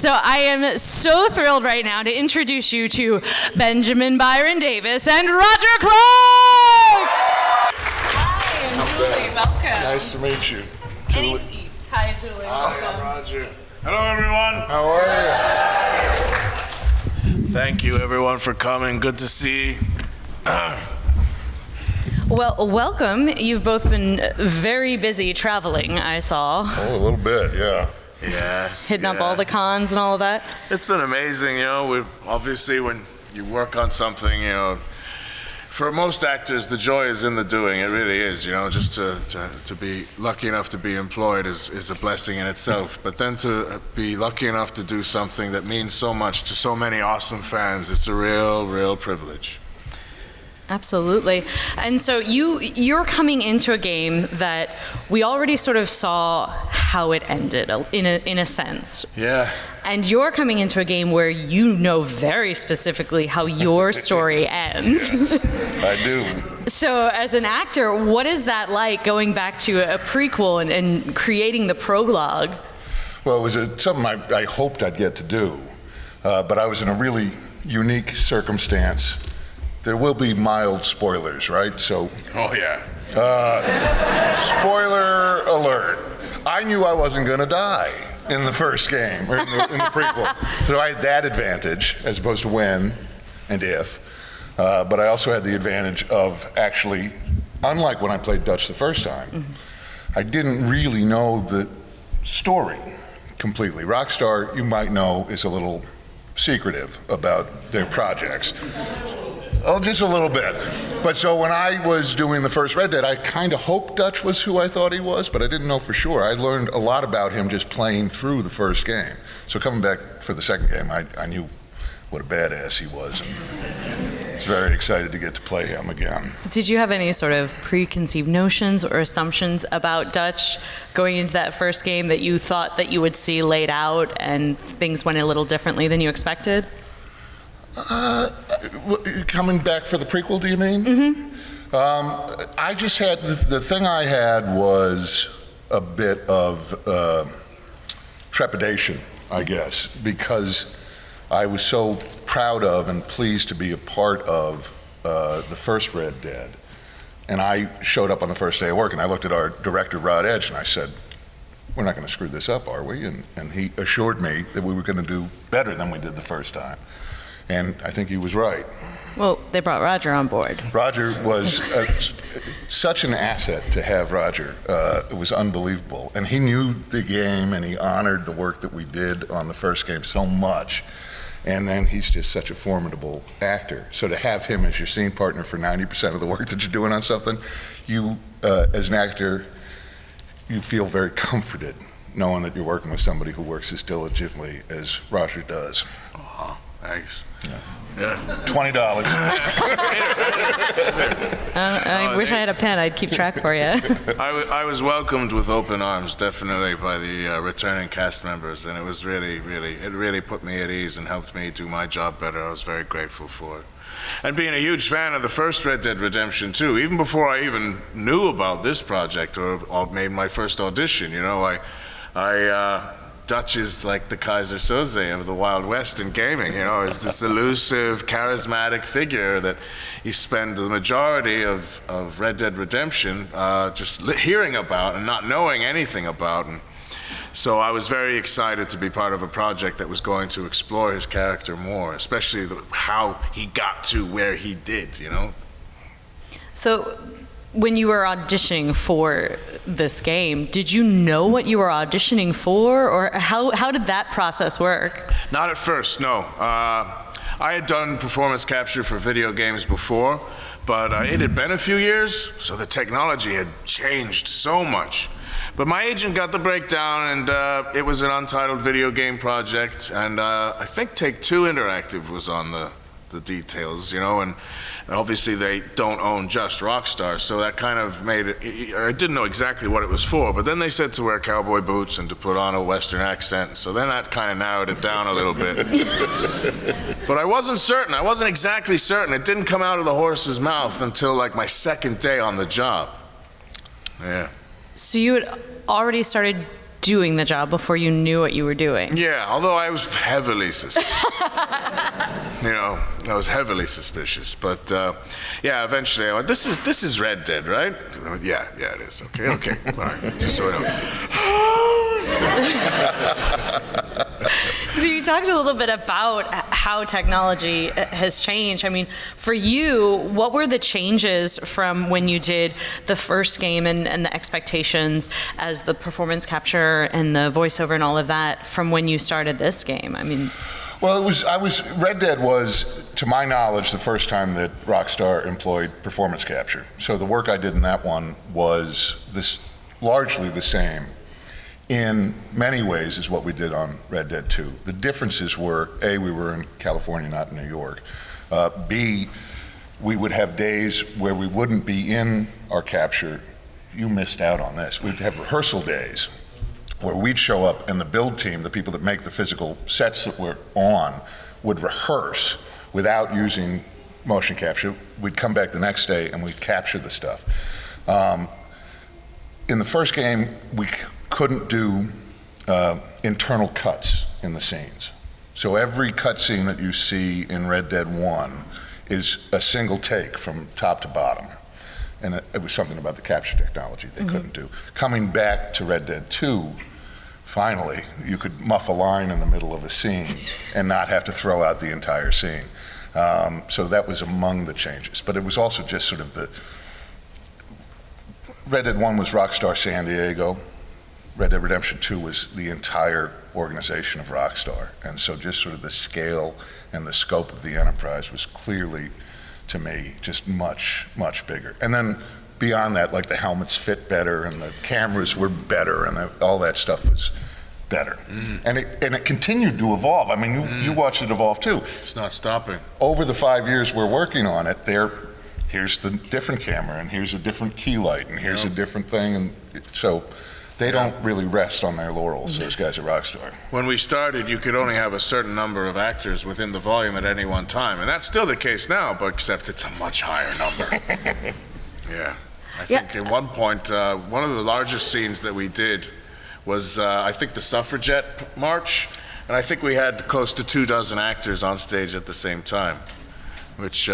So I am so thrilled right now to introduce you to Benjamin Byron Davis and Roger Clark! Hi, I'm Julie. Welcome. Nice to meet you. Any seats. Hi, Julie. Hi, Roger. Hello, everyone. How are you? Thank you, everyone, for coming. Good to see. Well, welcome. You've both been very busy traveling, I saw. Oh, a little bit, yeah. Yeah. Hitting up all the cons and all of that. It's been amazing, you know. Obviously, when you work on something, you know, for most actors, the joy is in the doing. It really is, you know. Just to be lucky enough to be employed is a blessing in itself. But then to be lucky enough to do something that means so much to so many awesome fans, it's a real privilege. Absolutely. And so you're coming into a game that we already sort of saw how it ended in a sense. Yeah. And you're coming into a game where you know very specifically how your story ends. Yes, I do. So as an actor, what is that like going back to a prequel and creating the prologue? Well, it was something I hoped I'd get to do, but I was in a really unique circumstance. There will be mild spoilers, right? So. Oh, yeah. Spoiler alert. I knew I wasn't going to die in the first game, or in the prequel. So I had that advantage, as opposed to when and if. But I also had the advantage of actually, unlike when I played Dutch the first time, I didn't really know the story completely. Rockstar, you might know, is a little secretive about their projects. Oh, just a little bit. But so when I was doing the first Red Dead, I kind of hoped Dutch was who I thought he was, but I didn't know for sure. I learned a lot about him just playing through the first game. So coming back for the second game, I knew what a badass he was, and I was very excited to get to play him again. Did you have any sort of preconceived notions or assumptions about Dutch going into that first game that you thought that you would see laid out and things went a little differently than you expected? Coming back for the prequel, do you mean? Mm-hmm. I just had, the thing I had was a bit of trepidation, I guess, because I was so proud of and pleased to be a part of the first Red Dead. And I showed up on the first day of work and I looked at our director, Rod Edge, and I said, we're not going to screw this up, are we? And he assured me that we were going to do better than we did the first time. And I think he was right. Well, they brought Roger on board. Roger was such an asset to have Roger. It was unbelievable. And he knew the game and he honored the work that we did on the first game so much. And then he's just such a formidable actor. So to have him as your scene partner for 90% of the work that you're doing on something, you, as an actor, you feel very comforted knowing that you're working with somebody who works as diligently as Roger does. Oh, thanks. Yeah. $20. I wish I had a pen. I'd keep track for you. I was welcomed with open arms, definitely, by the returning cast members, and it was really put me at ease and helped me do my job better. I was very grateful for it. And being a huge fan of the first Red Dead Redemption, too, even before I even knew about this project or made my first audition, you know, Dutch is like the Kaiser Soze of the Wild West in gaming, you know, is this elusive, charismatic figure that you spend the majority of Red Dead Redemption just hearing about and not knowing anything about. And so I was very excited to be part of a project that was going to explore his character more, especially how he got to where he did, you know. So when you were auditioning for this game, did you know what you were auditioning for, or how did that process work? Not at first, no. I had done performance capture for video games before, but it had been a few years, so the technology had changed so much. But my agent got the breakdown, and it was an untitled video game project, and I think Take-Two Interactive was on the details, you know, and obviously they don't own just Rockstar, so that kind of made it, I didn't know exactly what it was for, but then they said to wear cowboy boots and to put on a Western accent, so then that kind of narrowed it down a little bit. But I wasn't certain, I wasn't exactly certain. It didn't come out of the horse's mouth until like my second day on the job. Yeah. So you had already started doing the job before you knew what you were doing. Yeah, although I was heavily suspicious. I was heavily suspicious. But yeah, eventually I went, this is Red Dead, right? I went, yeah, it is. Okay, all right, just so I know. So you talked a little bit about how technology has changed. I mean, for you, what were the changes from when you did the first game and the expectations as the performance capture and the voiceover and all of that from when you started this game? I mean, well, Red Dead was, to my knowledge, the first time that Rockstar employed performance capture. So the work I did in that one was largely the same in many ways as what we did on Red Dead 2. The differences were, A, we were in California, not in New York. B, we would have days where we wouldn't be in our capture. You missed out on this. We'd have rehearsal days where we'd show up and the build team, the people that make the physical sets that we're on, would rehearse without using motion capture. We'd come back the next day and we'd capture the stuff. In the first game, we couldn't do internal cuts in the scenes. So every cut scene that you see in Red Dead 1 is a single take from top to bottom. And it was something about the capture technology they couldn't do. Coming back to Red Dead 2, finally, you could muff a line in the middle of a scene and not have to throw out the entire scene. So that was among the changes. But it was also just sort of Red Dead 1 was Rockstar San Diego. Red Dead Redemption 2 was the entire organization of Rockstar. And so just sort of the scale and the scope of the enterprise was clearly, to me, just much, much bigger. And then beyond that, like the helmets fit better and the cameras were better and all that stuff was better. And it continued to evolve. I mean, you watched it evolve too. It's not stopping. Over the 5 years we're working on it, here's the different camera and here's a different key light and here's a different thing. And so they don't really rest on their laurels, those guys at Rockstar. When we started, you could only have a certain number of actors within the volume at any one time, and that's still the case now, but except it's a much higher number. Yeah. I think at one point, one of the largest scenes that we did was, I think, the suffragette march, and I think we had close to 24 actors on stage at the same time, which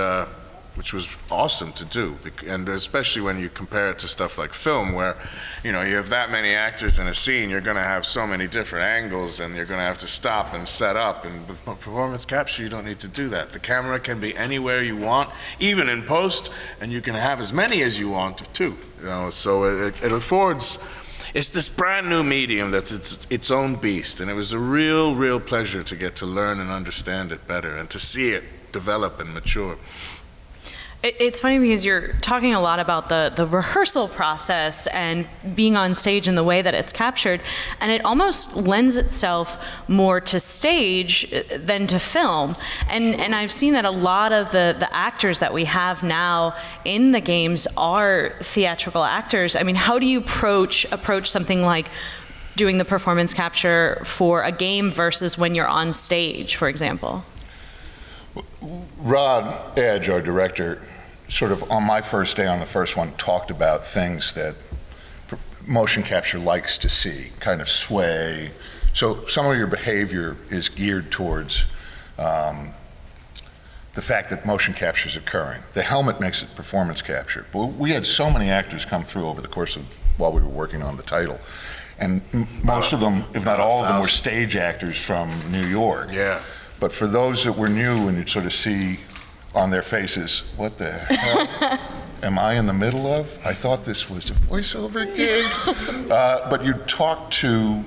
was awesome to do, and especially when you compare it to stuff like film, where you have that many actors in a scene, you're going to have so many different angles, and you're going to have to stop and set up. And with performance capture, you don't need to do that. The camera can be anywhere you want, even in post, and you can have as many as you want too. So it affords. It's this brand new medium that's its own beast, and it was a real pleasure to get to learn and understand it better, and to see it develop and mature. It's funny because you're talking a lot about the rehearsal process and being on stage in the way that it's captured, and it almost lends itself more to stage than to film. And I've seen that a lot of the actors that we have now in the games are theatrical actors. I mean, how do you approach something like doing the performance capture for a game versus when you're on stage, for example? Rod Edge, our director, sort of on my first day on the first one, talked about things that motion capture likes to see, kind of sway. So some of your behavior is geared towards the fact that motion capture is occurring. The helmet makes it performance capture. But we had so many actors come through over the course of while we were working on the title. And most of them, if not all of them, were stage actors from New York. Yeah. But for those that were new, and you'd sort of see on their faces, what the hell am I in the middle of? I thought this was a voiceover gig. But you'd talk to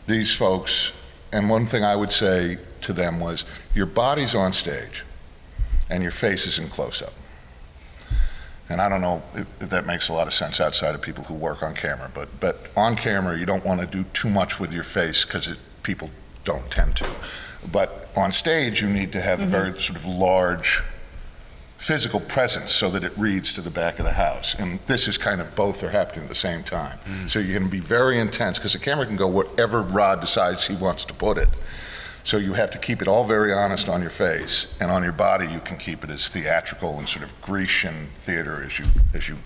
these folks, and one thing I would say to them was, your body's on stage, and your face is in close-up. And I don't know if that makes a lot of sense outside of people who work on camera, but on camera, you don't want to do too much with your face because people don't tend to. But on stage, you need to have a very sort of large physical presence so that it reads to the back of the house. And this is kind of both are happening at the same time. So you can be very intense because the camera can go wherever Rod decides he wants to put it. So you have to keep it all very honest on your face, and on your body you can keep it as theatrical and sort of Grecian theater as you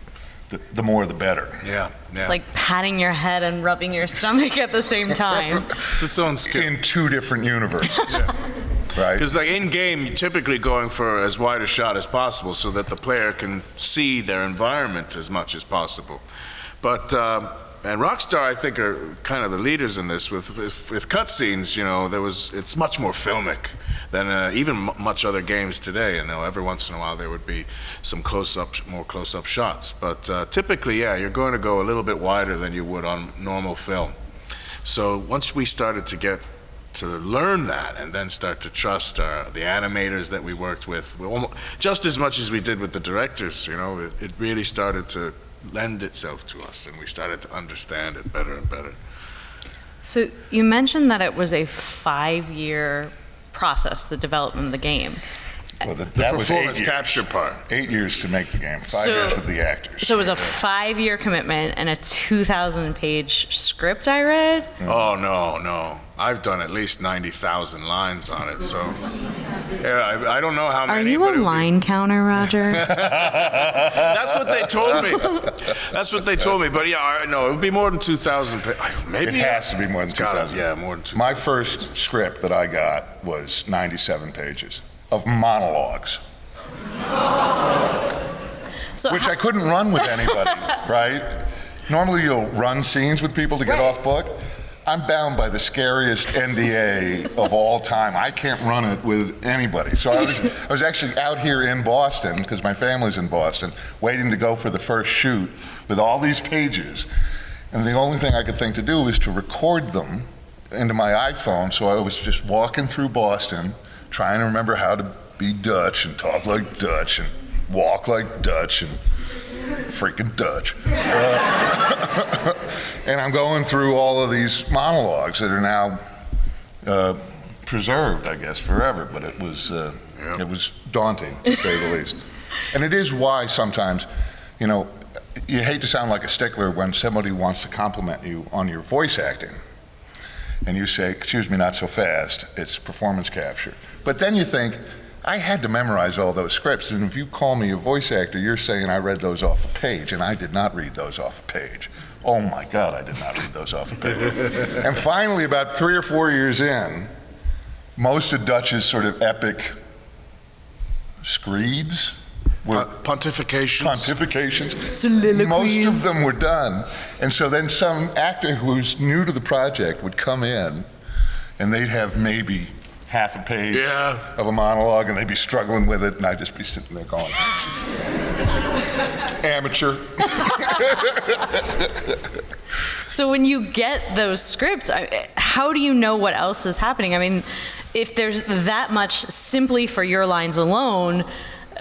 the more the better. Yeah. It's like patting your head and rubbing your stomach at the same time. It's its own skill. In two different universes. Right? Because like in game, you're typically going for as wide a shot as possible so that the player can see their environment as much as possible. But and Rockstar, I think, are kind of the leaders in this. With cutscenes, you know, it's much more filmic than even much other games today. You know, every once in a while there would be some more close-up shots. But typically, yeah, you're going to go a little bit wider than you would on normal film. So once we started to get to learn that and then start to trust the animators that we worked with, just as much as we did with the directors, you know, it really started to lend itself to us, and we started to understand it better and better. So you mentioned that it was a 5-year process, the development of the game. Well, The that was 8 performance years. capture part. 8 years to make the game, 5 years with the actors. So it was a 5-year commitment and a 2,000-page script I read? Oh, no. I've done at least 90,000 lines on it, so yeah, I don't know how many. Are you a line counter, Roger? That's what they told me. But yeah, no, it would be more than 2,000. Maybe It has to be more than 2,000. Yeah, more than 2,000. My first script that I got was 97 pages of monologues, So which I couldn't run with anybody, right? Normally you'll run scenes with people to get off book. I'm bound by the scariest NDA of all time. I can't run it with anybody. So I was actually out here in Boston, because my family's in Boston, waiting to go for the first shoot with all these pages. And the only thing I could think to do was to record them into my iPhone. So I was just walking through Boston, trying to remember how to be Dutch and talk like Dutch and walk like Dutch and freaking Dutch. And I'm going through all of these monologues that are now preserved, I guess, forever. But it was daunting, to say the least. And it is why sometimes, you know, you hate to sound like a stickler when somebody wants to compliment you on your voice acting. And you say, excuse me, not so fast, it's performance capture. But then you think, I had to memorize all those scripts, and if you call me a voice actor, you're saying I read those off a page, and I did not read those off a page. Oh my God, I did not read those off a page. And finally, about 3 or 4 years in, most of Dutch's sort of epic screeds were pontifications. Soliloquies. Most of them were done. And so then some actor who's new to the project would come in, and they'd have maybe half a page of a monologue, and they'd be struggling with it, and I'd just be sitting there going, amateur. So when you get those scripts, how do you know what else is happening? I mean, if there's that much simply for your lines alone,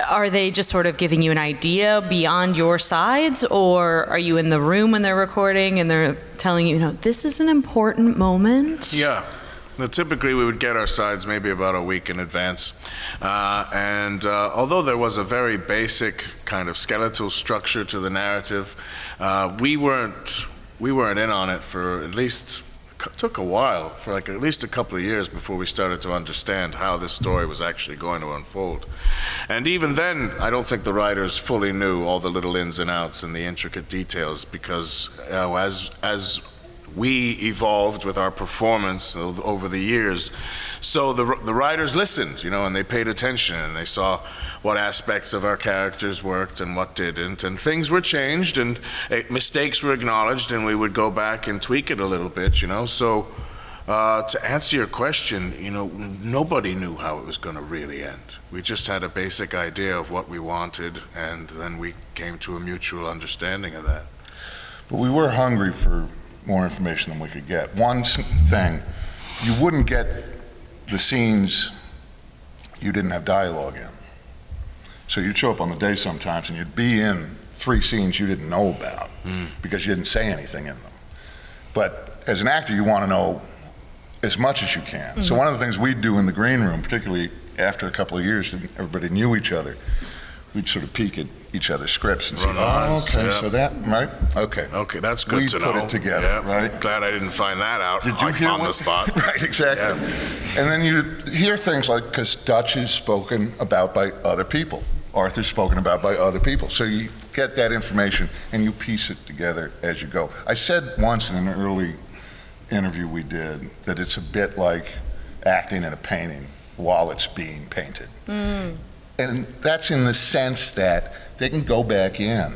are they just sort of giving you an idea beyond your sides, or are you in the room when they're recording and they're telling you, you know, this is an important moment? Yeah. Well, typically, we would get our sides maybe about a week in advance. And although there was a very basic kind of skeletal structure to the narrative, we weren't in on it for at least, took a while, for like at least a couple of years before we started to understand how this story was actually going to unfold. And even then, I don't think the writers fully knew all the little ins and outs and the intricate details, because as we evolved with our performance over the years. So the writers listened, you know, and they paid attention, and they saw what aspects of our characters worked and what didn't, and things were changed, and mistakes were acknowledged, and we would go back and tweak it a little bit, you know. So to answer your question, you know, nobody knew how it was going to really end. We just had a basic idea of what we wanted, and then we came to a mutual understanding of that. But we were hungry for more information than we could get. One thing, you wouldn't get the scenes you didn't have dialogue in. So you'd show up on the day sometimes and you'd be in 3 scenes you didn't know about because you didn't say anything in them. But as an actor, you want to know as much as you can. Mm-hmm. So one of the things we'd do in the green room, particularly after a couple of years and everybody knew each other, we'd sort of peek at each other's scripts and say, so that, right? Okay, that's good to know. We put it together, right? Glad I didn't find that out Did you hear on the spot. Right, exactly. Yeah. And then you hear things like, because Dutch is spoken about by other people, Arthur's spoken about by other people. So you get that information and you piece it together as you go. I said once in an early interview we did that it's a bit like acting in a painting while it's being painted. And that's in the sense that they can go back in.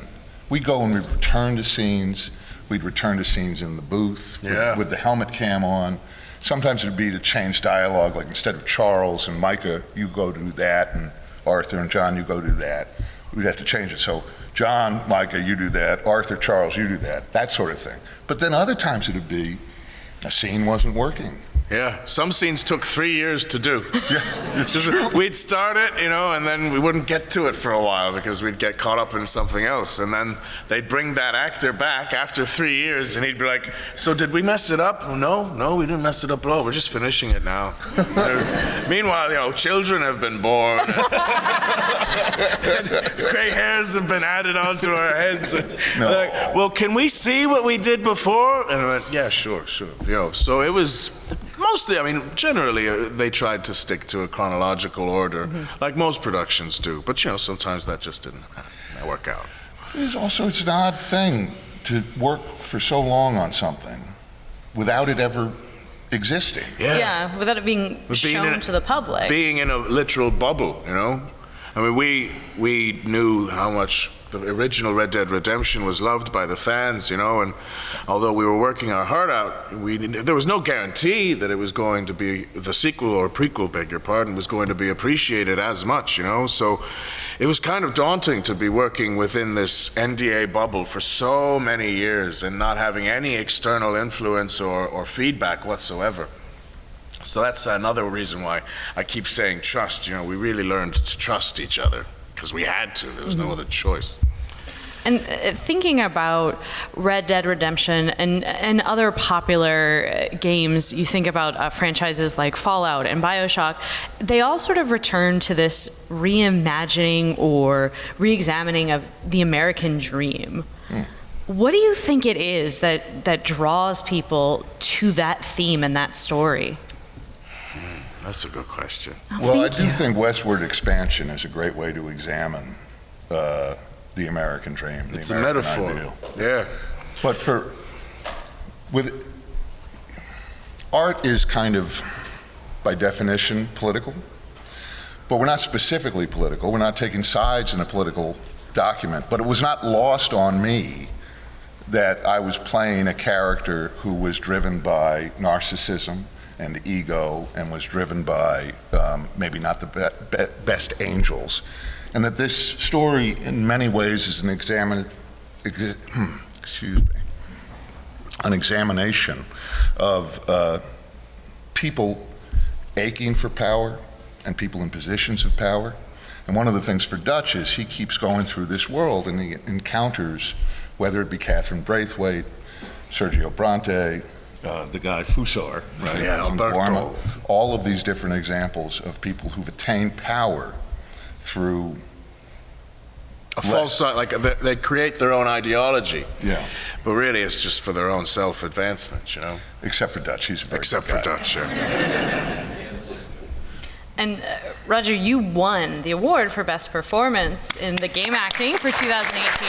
We go and we return to scenes. We'd return to scenes in the booth with the helmet cam on. Sometimes it'd be to change dialogue, like instead of Charles and Micah, you go do that, and Arthur and John, you go do that. We'd have to change it. So John, Micah, you do that. Arthur, Charles, you do that sort of thing. But then other times it'd be a scene wasn't working. Yeah, some scenes took 3 years to do. We'd start it, and then we wouldn't get to it for a while because we'd get caught up in something else. And then they'd bring that actor back after 3 years, and he'd be like, so did we mess it up? Oh, no, we didn't mess it up at all. We're just finishing it now. Meanwhile, children have been born. And gray hairs have been added onto our heads. They're like, well, can we see what we did before? And I went, yeah, sure. So it was... Mostly, generally, they tried to stick to a chronological order, like most productions do. But, sometimes that just didn't work out. It's an odd thing to work for so long on something without it ever existing. Yeah, without it being shown to the public. Being in a literal bubble, we knew how much the original Red Dead Redemption was loved by the fans, and although we were working our heart out, there was no guarantee that it was going to be, the sequel or prequel, beg your pardon, was going to be appreciated as much, so it was kind of daunting to be working within this NDA bubble for so many years and not having any external influence or feedback whatsoever. So that's another reason why I keep saying trust. We really learned to trust each other because we had to. There was no other choice. And thinking about Red Dead Redemption and other popular games, you think about franchises like Fallout and BioShock, they all sort of return to this reimagining or re-examining of the American dream. What do you think it is that draws people to that theme and that story? That's a good question. Well, I do think westward expansion is a great way to examine the American dream. It's a metaphor. Ideal. Yeah. But art is kind of, by definition, political. But we're not specifically political. We're not taking sides in a political document. But it was not lost on me that I was playing a character who was driven by narcissism and ego and was driven by maybe not the best angels. And that this story in many ways is an examination of people aching for power and people in positions of power. And one of the things for Dutch is he keeps going through this world and he encounters, whether it be Catherine Braithwaite, Sergio Bronte, the guy Fusar, right? Yeah, Alberto. All of these different examples of people who've attained power through a false, like they create their own ideology. Yeah. But really, it's just for their own self-advancement, Except for Dutch, he's a very Except good for guy. Dutch, yeah. And Roger, you won the award for Best Performance in the Game Acting for 2018.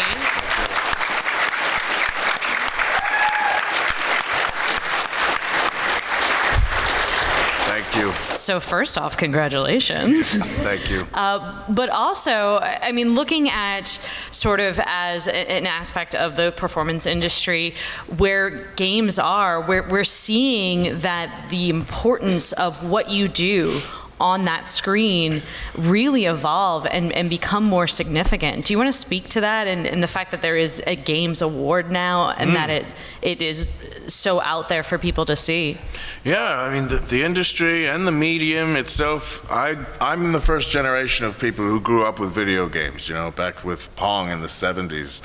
Thank you. So first off, congratulations. Thank you. But also, looking at sort of as an aspect of the performance industry where games are, we're seeing that the importance of what you do on that screen really evolve and become more significant. Do you want to speak to that and the fact that there is a Games Award now and that it is so out there for people to see? Yeah, the industry and the medium itself, I'm the first generation of people who grew up with video games, back with Pong in the 70s.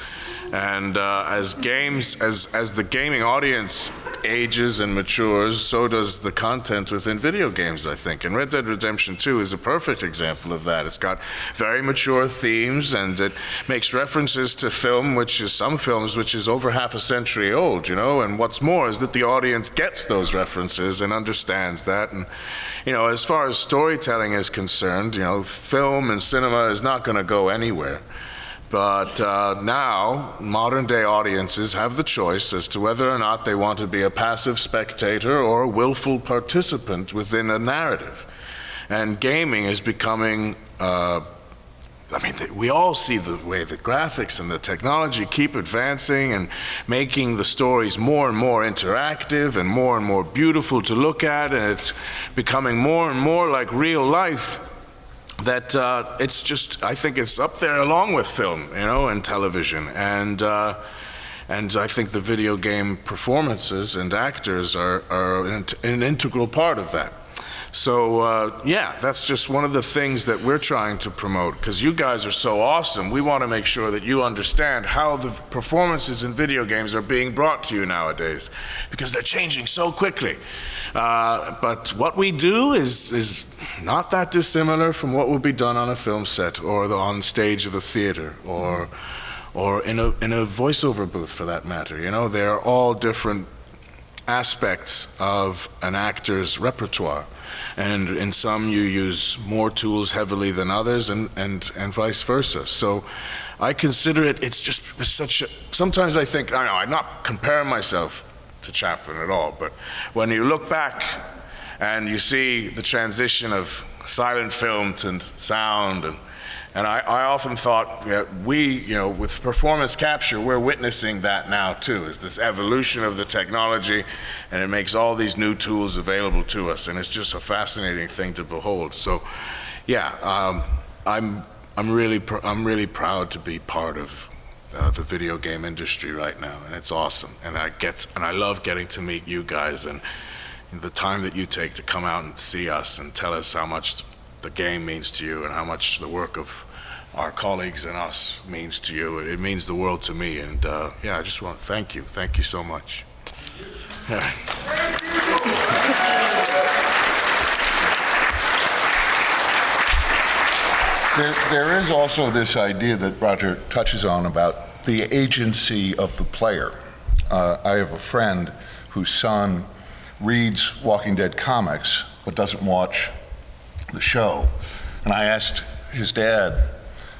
And as the gaming audience ages and matures, so does the content within video games, I think. And Red Dead Redemption 2 is a perfect example of that. It's got very mature themes, and it makes references to some films which is over half a century old, and what's more is that the audience gets those references and understands that. And, as far as storytelling is concerned, film and cinema is not going to go anywhere. But now, modern-day audiences have the choice as to whether or not they want to be a passive spectator or a willful participant within a narrative. And gaming is becoming, we all see the way the graphics and the technology keep advancing and making the stories more and more interactive and more beautiful to look at, and it's becoming more and more like real life. That it's just, I think it's up there along with film, and television, and I think the video game performances and actors are an integral part of that. So yeah, that's just one of the things that we're trying to promote, because you guys are so awesome. We want to make sure that you understand how the performances in video games are being brought to you nowadays, because they're changing so quickly. But what we do is not that dissimilar from what would be done on a film set or on stage of a theater or in a voiceover booth, for that matter. They're all different aspects of an actor's repertoire. And in some you use more tools heavily than others, and vice versa. So I consider it's just such a, sometimes I think, I know, I'm not comparing myself to Chaplin at all, but when you look back and you see the transition of silent film to sound, and I often thought we, with performance capture, we're witnessing that now too, is this evolution of the technology, and it makes all these new tools available to us, and it's just a fascinating thing to behold. So, yeah, I'm really proud to be part of the video game industry right now, and it's awesome. And I love getting to meet you guys, and the time that you take to come out and see us and tell us how much the game means to you and how much the work of our colleagues and us means to you. It means the world to me, and yeah, I just want to thank you. Thank you so much. Yeah. There is also this idea that Roger touches on about the agency of the player. I have a friend whose son reads Walking Dead comics but doesn't watch the show. And I asked his dad,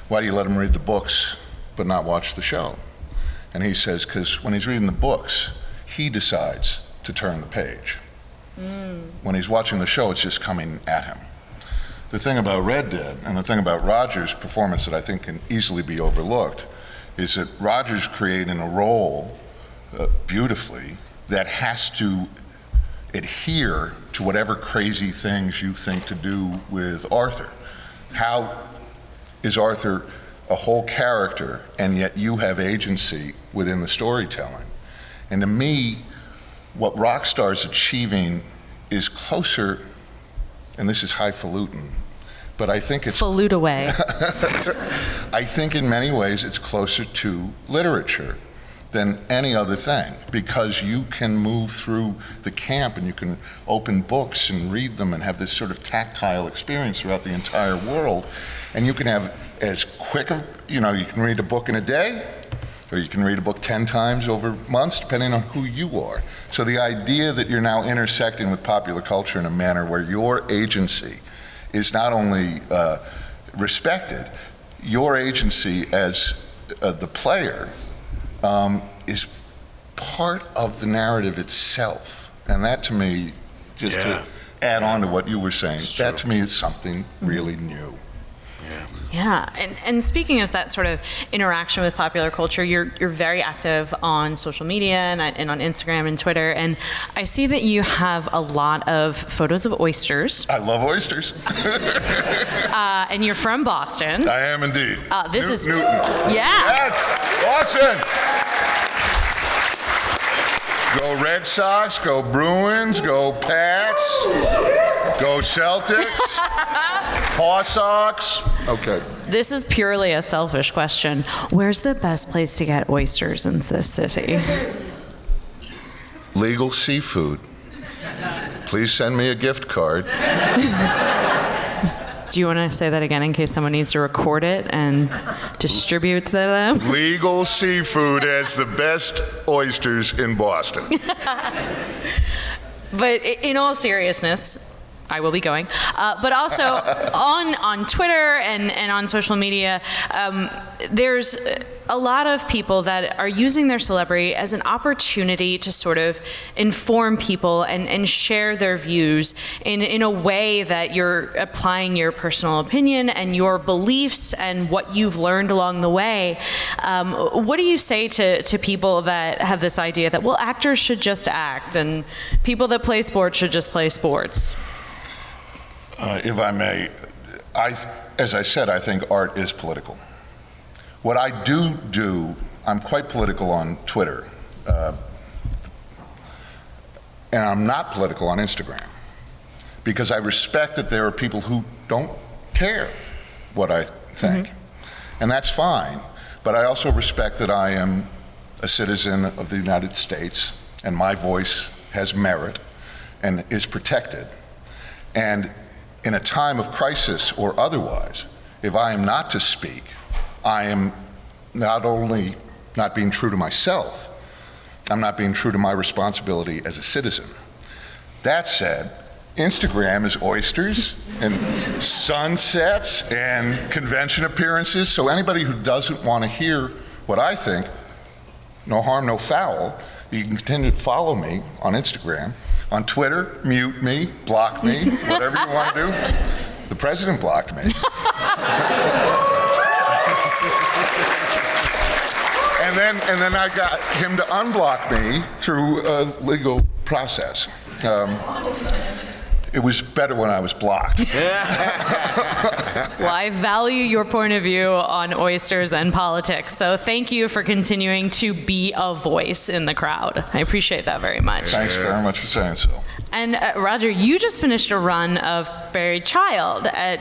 why do you let him read the books but not watch the show? And he says, because when he's reading the books, he decides to turn the page. When he's watching the show, it's just coming at him. The thing about Red Dead, and the thing about Roger's performance that I think can easily be overlooked, is that Roger's creating a role beautifully that has to adhere to whatever crazy things you think to do with Arthur. How is Arthur a whole character, and yet you have agency within the storytelling? And to me, what Rockstar's achieving is closer, and this is highfalutin, but I think it's... Falute away. I think in many ways it's closer to literature than any other thing, because you can move through the camp and you can open books and read them and have this sort of tactile experience throughout the entire world. And you can have as quick of, you can read a book in a day, or you can read a book 10 times over months, depending on who you are. So the idea that you're now intersecting with popular culture in a manner where your agency is not only respected, your agency as the player is part of the narrative itself. And that to me, just to add on to what you were saying, that to me is something really new. Yeah, and speaking of that sort of interaction with popular culture, you're very active on social media and on Instagram and Twitter, and I see that you have a lot of photos of oysters. I love oysters. And you're from Boston. I am indeed. This is Newton. Yeah. Yes, Boston. Go Red Sox, go Bruins, go Pats, go Celtics, Paw Sox. Okay. This is purely a selfish question. Where's the best place to get oysters in this city? Legal seafood. Please send me a gift card. Do you want to say that again in case someone needs to record it and distribute to them? Legal seafood has the best oysters in Boston. But in all seriousness, I will be going. But also on Twitter and on social media, there's a lot of people that are using their celebrity as an opportunity to sort of inform people and share their views in a way that you're applying your personal opinion and your beliefs and what you've learned along the way. What do you say to people that have this idea that, well, actors should just act and people that play sports should just play sports? If I may, as I said, I think art is political. What I do, I'm quite political on Twitter, and I'm not political on Instagram, because I respect that there are people who don't care what I think, and that's fine, but I also respect that I am a citizen of the United States, and my voice has merit and is protected. And in a time of crisis or otherwise, if I am not to speak, I am not only not being true to myself, I'm not being true to my responsibility as a citizen. That said, Instagram is oysters and sunsets and convention appearances, so anybody who doesn't want to hear what I think, no harm, no foul, you can continue to follow me on Instagram. On Twitter, mute me, block me, whatever you want to do. The president blocked me. And then I got him to unblock me through a legal process. It was better when I was blocked. Well, I value your point of view on oysters and politics, so thank you for continuing to be a voice in the crowd. I appreciate that very much. Thanks very much for saying so. And Roger, you just finished a run of Buried Child at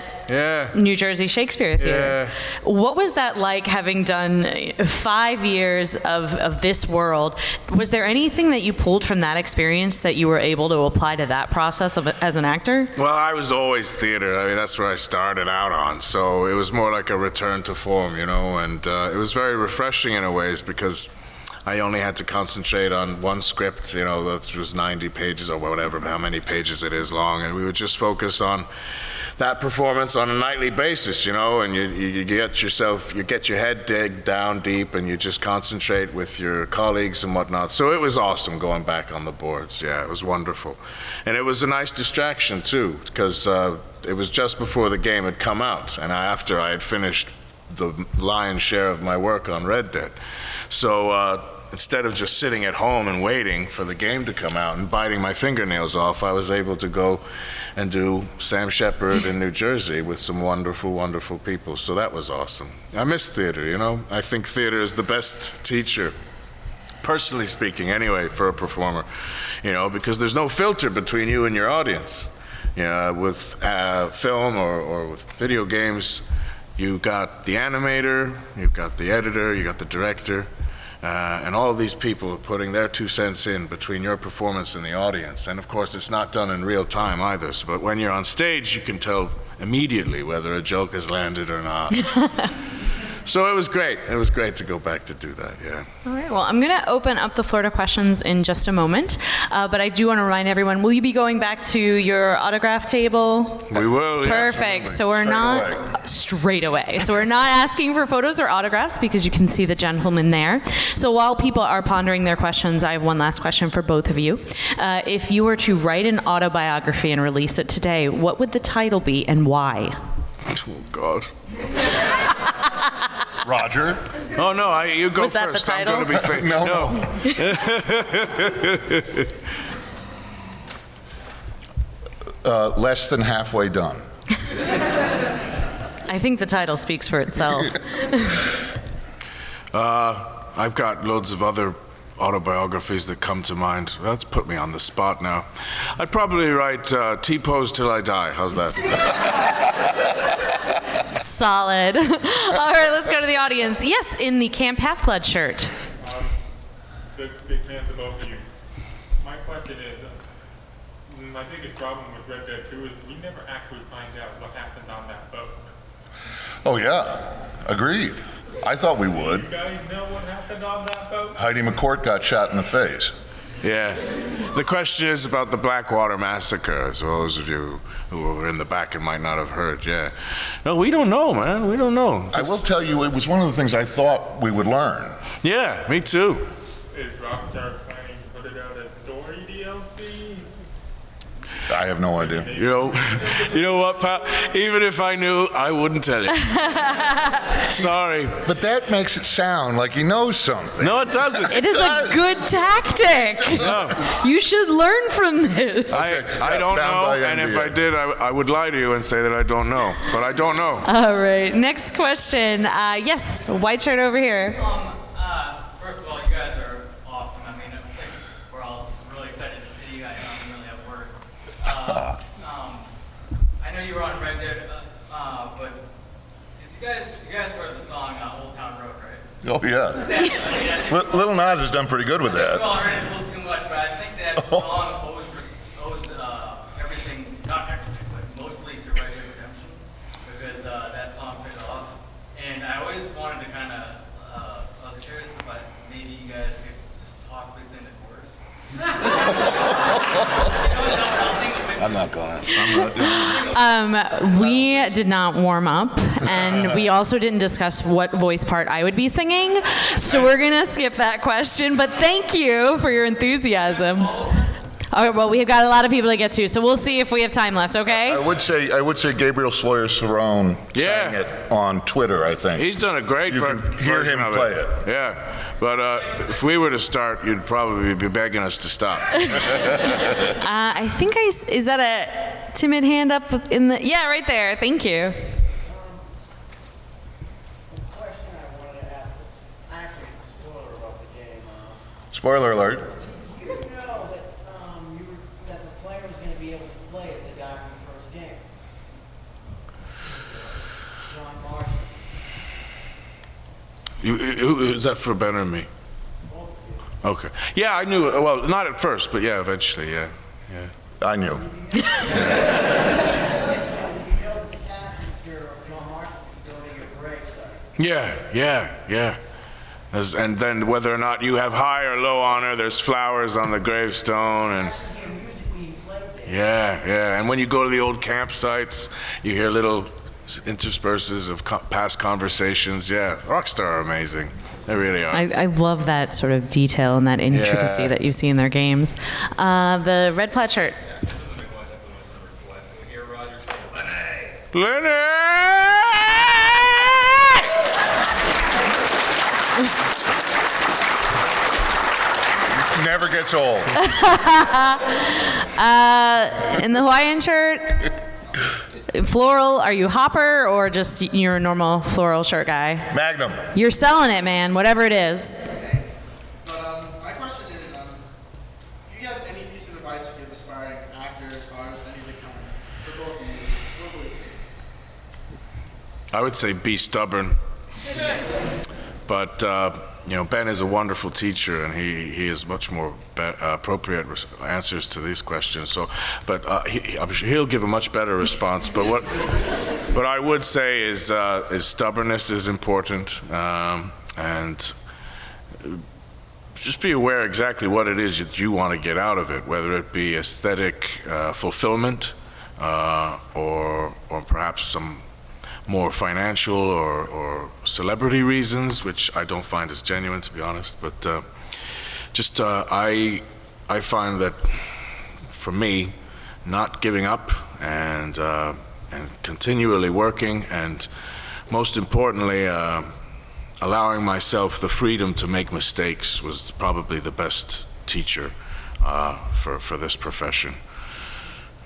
New Jersey Shakespeare Theater. What was that like, having done 5 years of this world? Was there anything that you pulled from that experience that you were able to apply to that process as an actor? Well, I was always theater. I mean, that's where I started out on. So it was more like a return to form, you know, and it was very refreshing in a ways, because I only had to concentrate on one script, you know, that was 90 pages or whatever, how many pages it is long, and we would just focus on that performance on a nightly basis, you know, and you get your head dig down deep, and you just concentrate with your colleagues and whatnot. So it was awesome going back on the boards. Yeah, it was wonderful. And it was a nice distraction too, because it was just before the game had come out, and after I had finished the lion's share of my work on Red Dead. So instead of just sitting at home and waiting for the game to come out and biting my fingernails off, I was able to go and do Sam Shepard in New Jersey with some wonderful, wonderful people. So that was awesome. I miss theater, you know. I think theater is the best teacher, personally speaking anyway, for a performer, you know, because there's no filter between you and your audience. You know, with film or with video games, you got the animator, you've got the editor, you got the director, and all of these people are putting their 2 cents in between your performance and the audience. And of course, it's not done in real time either. But when you're on stage, you can tell immediately whether a joke has landed or not. So it was great. It was great to go back to do that, yeah. All right, well, I'm going to open up the floor to questions in just a moment, but I do want to remind everyone, will you be going back to your autograph table? We will, yeah. Perfect. So we're straight away. So we're not asking for photos or autographs, because you can see the gentleman there. So while people are pondering their questions, I have one last question for both of you. If you were to write an autobiography and release it today, what would the title be and why? Oh, God. Roger? Oh, no, you go Was first. That the title? I'm going to be No. Less than halfway done. I think the title speaks for itself. I've got loads of other autobiographies that come to mind. That's put me on the spot now. I'd probably write T-Pose Till I Die. How's that? Solid. All right, let's go to the audience. Yes, in the Camp Half-Blood shirt. Big fans of both of you. My question is, my biggest problem with Red Dead 2 is we never actually find out what happened on that boat. Oh, yeah. Agreed. I thought we would. You guys know what happened on that boat? Heidi McCourt got shot in the face. Yeah. The question is about the Blackwater Massacre, as well, those of you who were in the back and might not have heard, yeah. No, we don't know, man. We don't know. I will tell you, it was one of the things I thought we would learn. Yeah, me too. Is Rockstar planning to put it out as story DLC? I have no idea. You know what, pal? Even if I knew, I wouldn't tell you. Sorry. But that makes it sound like he knows something. No, it doesn't. It is a good tactic. No. You should learn from this. I don't bound know, by and if NDA. I did, I would lie to you and say that I don't know. But I don't know. All right, next question. Yes, white shirt over here. First of all, you guys are awesome. I mean, I think we're all just really excited to see you. I don't really have words. I know you were on Red Dead, but did you guys heard the song Old Town Road, right? Oh, yeah. I mean, Lil Nas has done pretty good with we that. all heard it a little too much, but I think that song owes everything, not everything, but mostly to Red Dead Redemption, because that song took off. And I always wanted to kind of, I was curious if maybe you guys could just possibly sing the chorus. I'm not going. We did not warm up, and we also didn't discuss what voice part I would be singing, so we're gonna skip that question, but thank you for your enthusiasm. All right, well, we've got a lot of people to get to, so we'll see if we have time left, okay? I would say Gabriel Sloyer-Cerrone sang it on Twitter, I think. He's done a great You can hear version him of play it. Yeah, but if we were to start, you'd probably be begging us to stop. I think is that a timid hand up in the, yeah, right there, thank you. The question I wanted to ask is, actually, it's a spoiler about the game. Spoiler alert. Do you know that that the player is going to be able to play as the guy from the first game? John Marston. Is that for Ben or me? Both of you. Okay. Yeah, I knew. Well, not at first, but yeah, eventually, yeah. I knew. Do you know that the character of John Marston can go to your gravesite? Yeah. And then whether or not you have high or low honor, there's flowers on the gravestone, and Actually, hear music being played there. yeah. And when you go to the old campsites, you hear little intersperses of past conversations. Yeah, Rockstar are amazing. They really are. I love that sort of detail and that intricacy Yeah. that you see in their games. The red plaid shirt. Never gets old. In the Hawaiian shirt, floral, are you hopper or just your normal floral shirt guy? Magnum. You're selling it, man, whatever it is. But my question is, do you have any piece of advice to give aspiring actors, artists, any of the kind, for both of you? What would it be? I would say be stubborn. But, Ben is a wonderful teacher, and he has much more appropriate answers to these questions. So, but I'm sure he'll give a much better response. But what I would say is stubbornness is important, and just be aware exactly what it is that you want to get out of it, whether it be aesthetic fulfillment or perhaps some more financial or celebrity reasons, which I don't find as genuine, to be honest. But I find that for me, not giving up and continually working, and most importantly, allowing myself the freedom to make mistakes was probably the best teacher for this profession.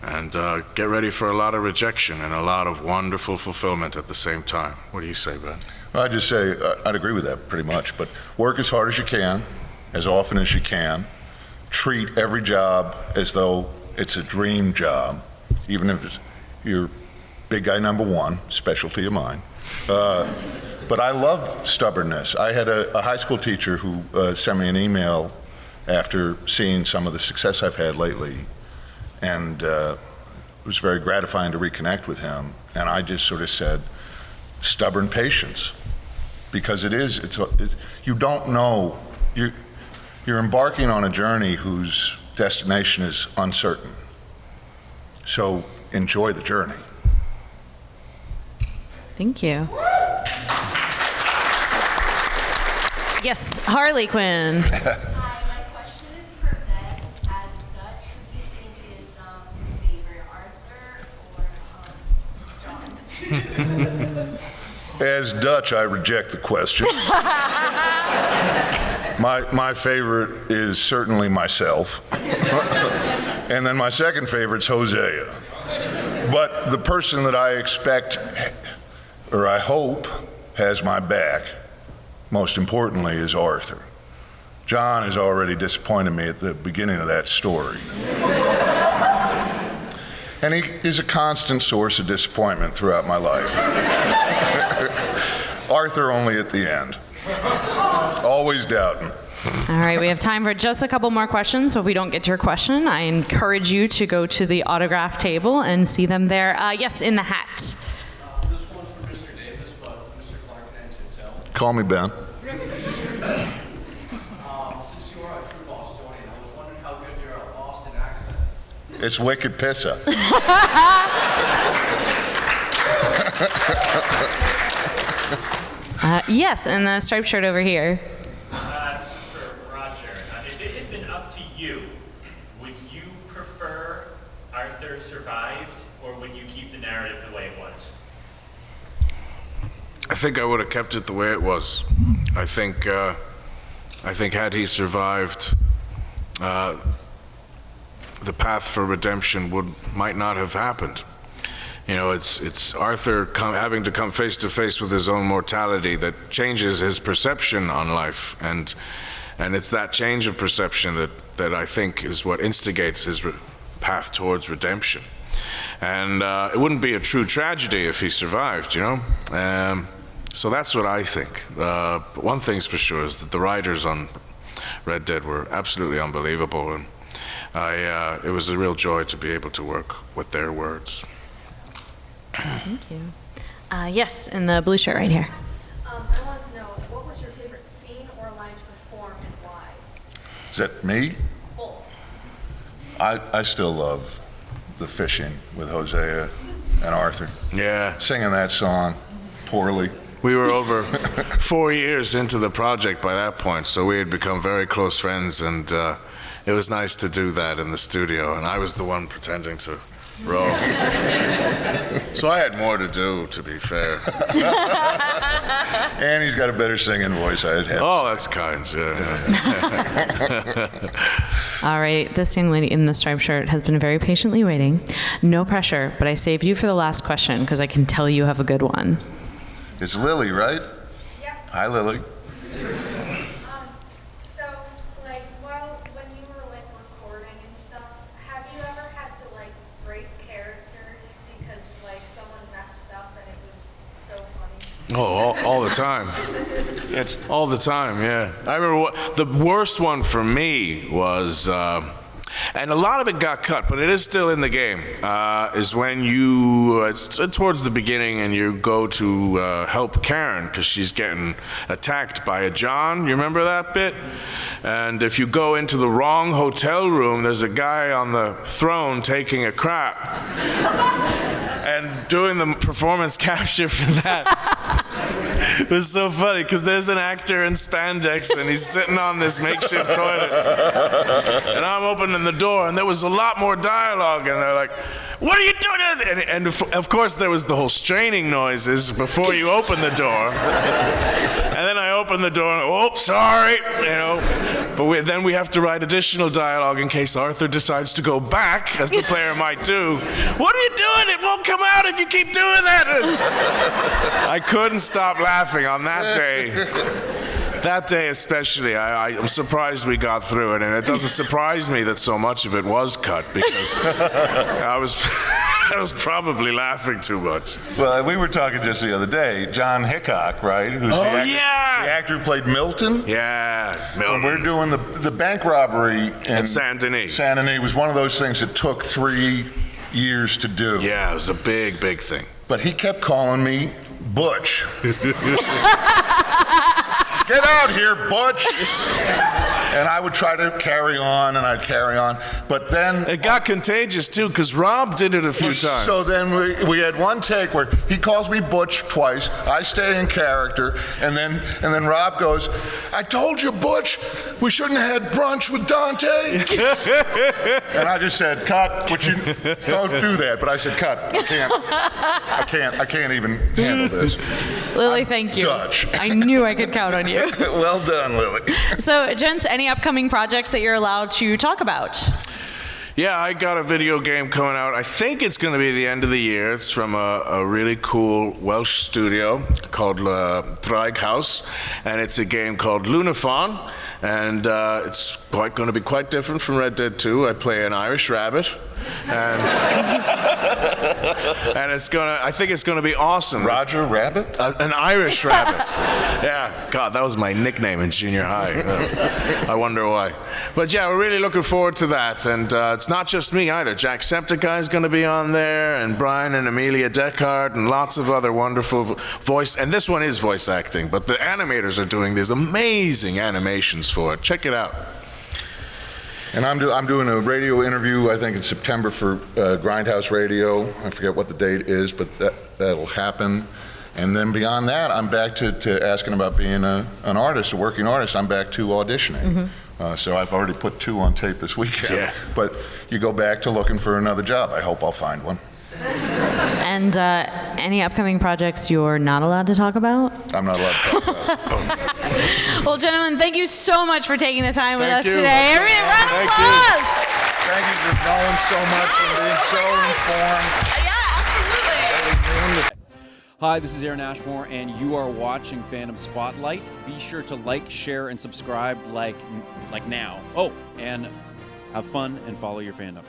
And get ready for a lot of rejection and a lot of wonderful fulfillment at the same time. What do you say, Ben? I'd just say, I'd agree with that pretty much, but work as hard as you can, as often as you can. Treat every job as though it's a dream job, even if you're big guy number one, specialty of mine. But I love stubbornness. I had a high school teacher who sent me an email after seeing some of the success I've had lately, and it was very gratifying to reconnect with him. And I just sort of said, stubborn patience, because you don't know, You're embarking on a journey whose destination is uncertain. So enjoy the journey. Thank you. Yes, Harley Quinn. Hi, my question is for Ben. As Dutch, who do you think is his favorite, Arthur or John? As Dutch, I reject the question. My favorite is certainly myself. And then my second favorite's Hosea. But the person that I expect, or I hope, has my back, most importantly, is Arthur. John has already disappointed me at the beginning of that story. And he is a constant source of disappointment throughout my life. Arthur only at the end. Always doubting. All right, we have time for just a couple more questions. So if we don't get to your question, I encourage you to go to the autograph table and see them there. Yes, in the hat. This one's for Mr. Davis, but Mr. Clark should tell. Call me Ben. Since you are a true Bostonian, I was wondering how good your Boston accent is. It's wicked pissa. Yes, and the striped shirt over here. This is for Roger. If it had been up to you, would you prefer Arthur survived, or would you keep the narrative the way it was? I think I would have kept it the way it was. I think had he survived, the path for redemption might not have happened. You know, it's Arthur having to come face to face with his own mortality that changes his perception on life, and it's that change of perception that I think is what instigates his path towards redemption. And it wouldn't be a true tragedy if he survived, you know. So that's what I think. But one thing's for sure is that the writers on Red Dead were absolutely unbelievable, and it was a real joy to be able to work with their words. Thank you. Yes, in the blue shirt right here. I want to know, what was your favorite scene or line to perform and why? Is that me? Both. I still love the fishing with Hosea and Arthur. Yeah. Singing that song poorly. We were over 4 years into the project by that point, so we had become very close friends, and it was nice to do that in the studio, and I was the one pretending to row. So I had more to do, to be fair. And he's got a better singing voice, I'd have. Oh, that's kind, yeah. All right, this young lady in the striped shirt has been very patiently waiting. No pressure, but I saved you for the last question because I can tell you have a good one. It's Lily, right? Yep. Hi, Lily. So, like, when you were, like, recording and stuff, have you ever had to, like, break character because, like, someone messed up and it was so funny? Oh, all the time. It's All the time, yeah. I remember the worst one for me was, and a lot of it got cut, but it is still in the game, is when it's towards the beginning and you go to help Karen because she's getting attacked by a John. You remember that bit? And if you go into the wrong hotel room, there's a guy on the throne taking a crap. And doing the performance capture for that. It was so funny because there's an actor in spandex and he's sitting on this makeshift toilet. And I'm opening the door and there was a lot more dialogue and they're like, "What are you doing?" And of course there was the whole straining noises before you open the door. And then I open the door and, "Oh, sorry," you know. But then we have to write additional dialogue in case Arthur decides to go back, as the player might do. "What are you doing? It won't come out if you keep doing that." I couldn't stop laughing on that day. That day especially, I'm surprised we got through it, and it doesn't surprise me that so much of it was cut because I was probably laughing too much. Well, we were talking just the other day, John Hickok, right? Who's the actor who played Milton. Yeah, Milton. We're doing the bank robbery At Saint Denis. Saint Denis was one of those things that took 3 years to do. Yeah, it was a big, big thing. But he kept calling me Butch. Get out here, Butch. And I would try to carry on, and I'd carry on. But then... It got contagious, too, because Rob did it a few times. So then we had one take where he calls me Butch twice, I stay in character, and then Rob goes, I told you, Butch, we shouldn't have had brunch with Dante. And I just said, cut, which you don't do that. But I said, cut, I can't even handle this. Lily, thank you. Dutch. I knew I could count on you. Well done, Lily. So, gents, any upcoming projects that you're allowed to talk about? Yeah, I got a video game coming out. I think it's going to be the end of the year. It's from a really cool Welsh studio called Thraig House, and it's a game called Lunafawn, and it's going to be quite different from Red Dead 2. I play an Irish rabbit, and I think it's gonna be awesome. Roger Rabbit? An Irish rabbit. Yeah, God, that was my nickname in junior high. I wonder why. But yeah, we're really looking forward to that, and it's not just me either. Jacksepticeye is going to be on there, and Brian and Amelia Deckhart, and lots of other wonderful voice. And this one is voice acting, but the animators are doing these amazing animations for it. Check it out. And I'm doing a radio interview, I think in September for Grindhouse Radio. I forget what the date is, but that'll happen. And then beyond that, I'm back to asking about being an artist, a working artist. I'm back to auditioning. So I've already put 2 on tape this weekend. Yeah. But you go back to looking for another job. I hope I'll find one. And any upcoming projects you're not allowed to talk about? I'm not allowed to talk about it. Well, gentlemen, thank you so much for taking the time with us you. today. Everybody, round of applause! Thank you for knowing so much and being so informed. Yeah, absolutely. Hi, this is Aaron Ashmore, and you are watching Fandom Spotlight. Be sure to like, share, and subscribe like now. Oh, and have fun and follow your fandom.